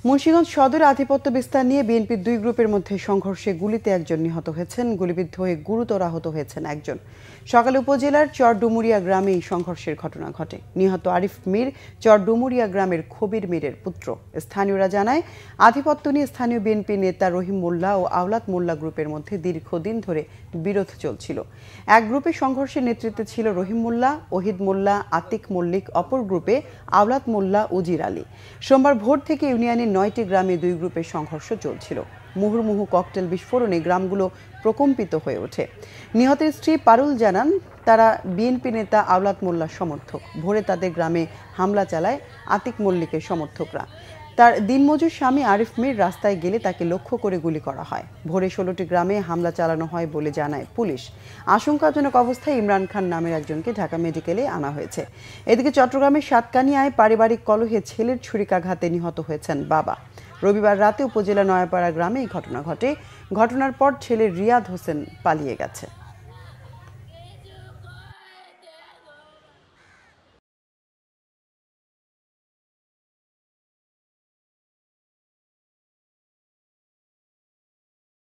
মুন্সিগঞ্জ সদর আধিপত্য বিস্তার নিয়ে বিএনপির দুই গ্রুপের মধ্যে সংঘর্ষে গুলিতে একজন নিহত হয়েছেন, গুলিবিদ্ধ হয়ে গুরুতর আহত হয়েছেন একজন। সকালে উপজেলার চরডুমুরিয়া গ্রামে এই সংঘর্ষের ঘটনা ঘটে। নিহত আরিফ মীর চরডুমুরিয়া গ্রামের খবির মীরের পুত্র। স্থানীয়রা জানায়, আধিপত্য নিয়ে স্থানীয় বিএনপি নেতা রহিম মোল্লা ও আওলাদ মোল্লা গ্রুপের মধ্যে দীর্ঘদিন ধরে বিরোধ চলছিল। এক গ্রুপে সংঘর্ষের নেতৃত্বে ছিল রহিম মোল্লা, ওহিদ মোল্লা, আতিক মল্লিক, অপর গ্রুপে আওলাদ মোল্লা, উজির আলী। সোমবার ভোর থেকে ইউনিয়নের 9টি গ্রামে দুই গ্রুপের সংঘর্ষ চলছিল। মুহুর্মুহু ককটেল বিস্ফোরণে গ্রামগুলো প্রকম্পিত হয়ে ওঠে। নিহতের স্ত্রী পারুল জানান, তারা বিএনপি নেতা আওলাদ মোল্লার সমর্থক। ভোরে তাদের গ্রামে হামলা চালায় আতিক মল্লিকের সমর্থকরা। তার দিনমজুর স্বামী আরিফ মীর রাস্তায় গেলে তাকে লক্ষ্য করে গুলি করা হয়। ভোরে 16টি গ্রামে হামলা চালানো হয় বলে জানায় পুলিশ। আশঙ্কাজনক অবস্থায় ইমরান খান নামের একজনকে ঢাকা মেডিকেলে আনা হয়েছে। এদিকে চট্টগ্রামের সাতকানিয়ায় পারিবারিক কলহে ছেলের ছুরিকাঘাতে নিহত হয়েছেন বাবা। রবিবার রাতে উপজেলা নয়াপাড়া গ্রামে এই ঘটনা ঘটে। ঘটনার পর ছেলে রিয়াদ হোসেন পালিয়ে গেছে।